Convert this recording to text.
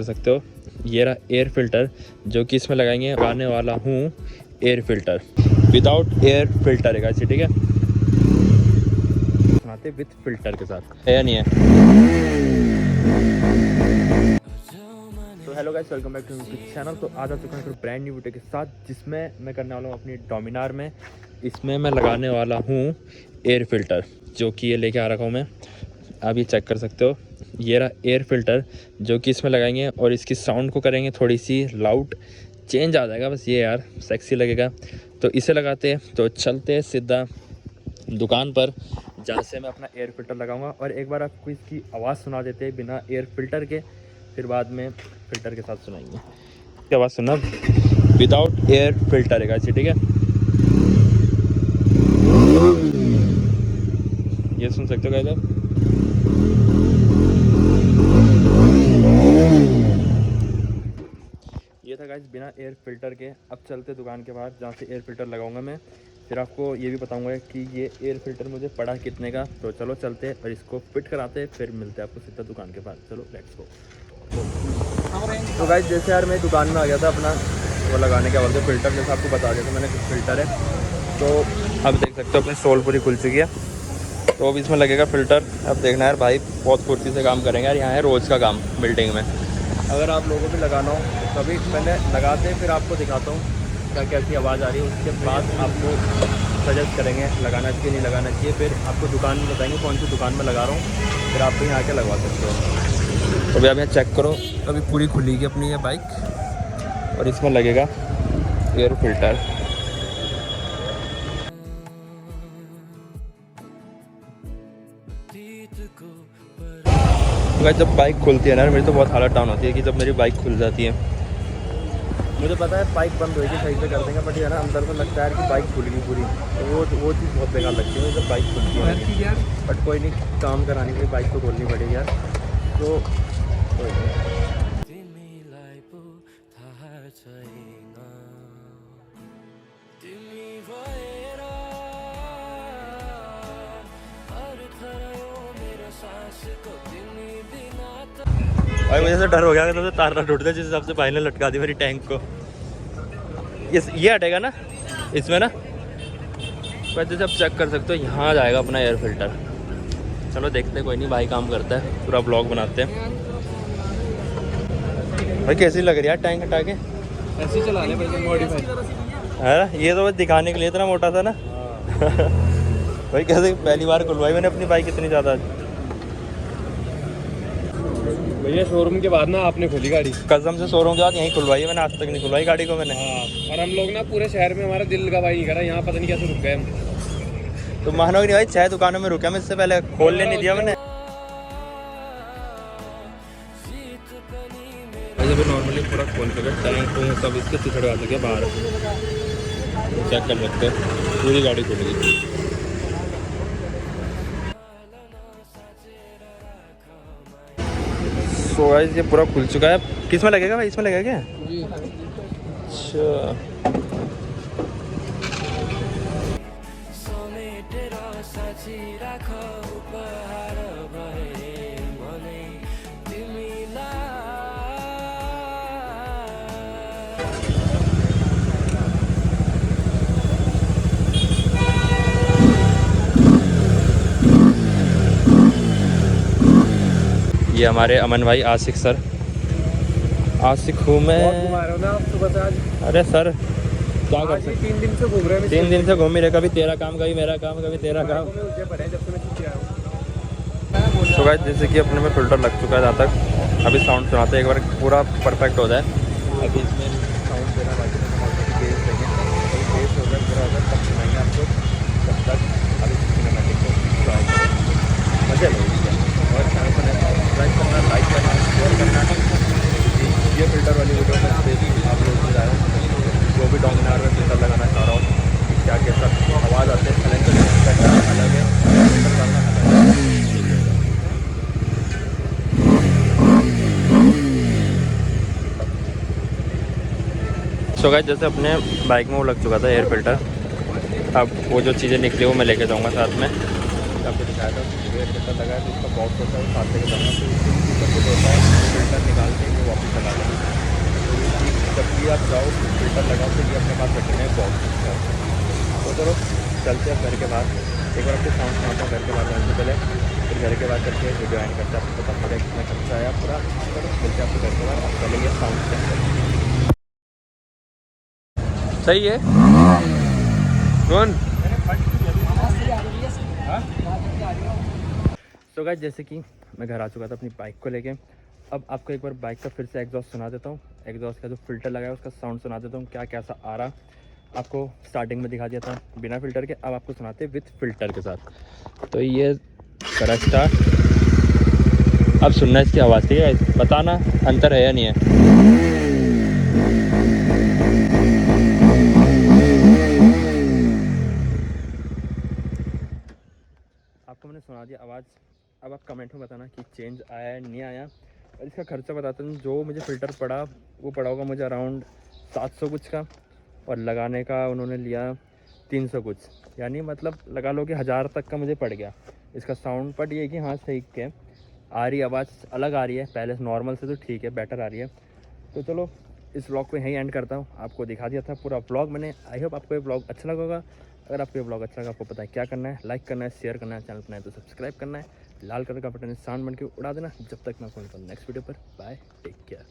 कर सकते हो। ये रहा एयर फिल्टर जो कि इसमें लगाने वाला हूँ air filter, without air filter है गाइस, ठीक है, सुनाते विथ फिल्टर के साथ है या नहीं है। तो hello guys, welcome back to channel. तो आज आ चुका हूँ एक ब्रांड न्यू वीडियो के साथ जिसमें मैं करने वाला हूँ अपनी डोमिनार में, इसमें मैं लगाने वाला हूँ एयर फिल्टर जो कि ये लेके आ रखा हूँ मैं। आप ये चेक कर सकते हो, ये रहा एयर फिल्टर जो कि इसमें लगाएंगे और इसकी साउंड को करेंगे थोड़ी सी लाउड, चेंज आ जाएगा बस, ये यार सेक्सी लगेगा। तो इसे लगाते हैं, तो चलते हैं सीधा दुकान पर जहाँ से मैं अपना एयर फिल्टर लगाऊंगा और एक बार आपको इसकी आवाज़ सुना देते हैं बिना एयर फिल्टर के, फिर बाद में फिल्टर के साथ सुनाएंगे। इसकी आवाज़ सुनना विदाउट एयर फिल्टर है, ठीक है, ये सुन सकते हो गाइस आप। ये था गाइस बिना एयर फिल्टर के। अब चलते दुकान के बाहर जहाँ से एयर फिल्टर लगाऊंगा मैं, फिर आपको ये भी बताऊंगा कि ये एयर फिल्टर मुझे पड़ा कितने का। तो चलो चलते और इसको फिट कराते, फिर मिलते हैं आपको सीधा दुकान के बाहर। चलो लेट्स गो। तो गाइस जैसे यार मैं दुकान में आ गया था अपना वो लगाने के बाद फिल्टर, जैसे आपको बता दिया था मैंने कुछ फिल्टर है। तो अब देख सकते हो अपनी स्टॉल पूरी खुल चुकी है, तो अब इसमें लगेगा फ़िल्टर। अब देखना यार भाई बहुत फुर्ती से काम करेंगे यार, यहाँ है रोज़ का काम बिल्डिंग में। अगर आप लोगों को भी लगाना हो तभी पहले लगाते, फिर आपको दिखाता हूँ क्या कैसी आवाज़ आ रही है, उसके बाद आपको सजेस्ट करेंगे लगाना चाहिए नहीं लगाना चाहिए। फिर आपको दुकान में बताएंगे कौन सी दुकान में लगा रहा हूँ, फिर आप भी यहाँ के लगवा सकते हो। तो अभी आप यहाँ चेक करो, अभी पूरी खुली अपनी ये बाइक और इसमें लगेगा एयर फिल्टर। तो जब बाइक खुलती है ना मेरी तो बहुत हालत डाउन होती है कि जब मेरी बाइक खुल जाती है। मुझे पता है बाइक बंद होगी सही से कर देंगे, बट यार अंदर से लगता है कि बाइक खुल गई पूरी, तो वो चीज़ बहुत बेकार लगती है जब बाइक खुलती है। बट कोई नहीं, काम कराने के लिए बाइक तो खोलनी पड़ेगी यार, तो कोई नहीं। भाई मुझे से डर हो गया कि तो तार ना टूट जाए, जिस हिसाब से भाई ने लटका दी मेरी टैंक को। ये हटेगा ना इसमें ना, पर जैसे आप चेक कर सकते हो यहाँ जाएगा अपना एयर फिल्टर। चलो देखते हैं, कोई नहीं भाई काम करता है, पूरा ब्लॉग बनाते हैं। भाई कैसी लग रही है यार टैंक हटा के, ऐसे चलाने मॉडिफाई है ना, ये तो बस दिखाने के लिए इतना मोटा था ना। भाई कैसे पहली बार खुलवाई मैंने अपनी बाइक इतनी ज़्यादा। भैया शोरूम के बाद ना आपने खोली गाड़ी, कसम से शोरूम के बाद यहीं खुलवाई है मैंने, आज तक नहीं खुलवाई गाड़ी को मैंने। हाँ, और हम लोग ना पूरे शहर में हमारा दिल गवाही नहीं करा, यहाँ पता नहीं कैसे रुक गए हम। तो मानोगे नहीं भाई 6 दुकानों में रुका मैं, इससे पहले खोलने नहीं दिया मैंने। जब नॉर्मली पूरा खोल के टैंक को सब इसके चिथड़वा सके बाहर, चेक कर सकते हैं पूरी गाड़ी खुल गई। तो गाइस ये पूरा खुल चुका है। किस में लगेगा भाई, इसमें लगेगा क्या? अच्छा ये हमारे अमन भाई आशिक सर, आशिक हूँ मैं। अरे सर क्या कर सकते, 3 दिन से घूम रहे हैं, 3 दिन से घूम ही रहे, कभी तेरा काम कभी मेरा काम कभी तेरा काम। तो गाइस जैसे कि अपने में फिल्टर लग चुका है, जहाँ तक अभी साउंड सुनाते हैं एक बार पूरा परफेक्ट हो जाए। अभी इसमें साउंड देना बाकी बेस देंगे, बेस हो जाए पूरा हो जाए तब सुनाएंगे आपको। तब तक अभी सिनेमैटिक को ट्राई करें, मजे लो और चैनल को सब्सक्राइब करना, लाइक करना, शेयर करना। ये फिल्टर वाली वीडियो में आप लोग को जाए जो भी डोमिनार में फिल्टर लगाना चाह रहा हूँ, क्या कैसा आवाज़ आते हैं, अलग है, फिल्टर डालना अलग है। सो गाइस जैसे अपने बाइक में वो लग चुका था एयर फिल्टर, अब वो जो चीज़ें निकली वो मैं लेके जाऊँगा साथ में। आपको दिखाया था एयर फिल्टर लगा है तो उसका बॉक्स होता है, साथ लेके जाऊँगा। ऊपर से होता है फिल्टर निकाल के वो वापस लगा दें। तो ये चीज़ जब भी आप जाओ फिल्टर लगाओ तो ये अपने पास रखना है बॉक्स। तो चलो चलते हैं घर के बाहर, एक बार आपको साउंड सुनाता हूँ घर के बाहर जाने से पहले, फिर घर के बाद करके वीडियो एंड करते हैं, आपको पता चलेगा कितना खर्चा आया पूरा। चलो मिलते हैं आपको घर के बाद, आप पहले ये साउंड चेक करें। सही है कौन? तो गाइस जैसे कि मैं घर आ चुका था अपनी बाइक को लेके, अब आपको एक बार बाइक का फिर से एग्जॉस्ट सुना देता हूँ। एग्जॉस्ट का जो फिल्टर लगा है उसका साउंड सुना देता हूँ, क्या कैसा आ रहा। आपको स्टार्टिंग में दिखा दिया था बिना फिल्टर के, अब आपको सुनाते हैं विथ फिल्टर के साथ। तो ये करा स्टार्ट, अब सुनना इसकी आवाज़, ठीक है? बताना अंतर है या नहीं है। आपको मैंने सुना दिया आवाज़, अब आप कमेंट में बताना कि चेंज आया है नहीं आया। और इसका खर्चा बताता हूँ, जो मुझे फ़िल्टर पड़ा वो पड़ा होगा मुझे अराउंड 700 कुछ का, और लगाने का उन्होंने लिया 300 कुछ, यानी मतलब लगा लो कि 1000 तक का मुझे पड़ गया इसका साउंड। बट ये कि हाँ सही के आ रही आवाज़ अलग आ रही है, पहले नॉर्मल से तो ठीक है, बेटर आ रही है। तो चलो इस व्लॉग को यहीं एंड करता हूँ, आपको दिखा दिया था पूरा व्लॉग मैंने। आई होप आपको ये व्लॉग अच्छा लगा होगा। अगर आपको ये व्लॉग अच्छा लगा, आपको पता है क्या करना है, लाइक करना है, शेयर करना है, चैनल पर नए तो सब्सक्राइब करना है, लाल कलर का बटन साउंड बन के उड़ा देना। जब तक मैं आपको मिलता हूँ नेक्स्ट वीडियो पर, बाय, टेक केयर।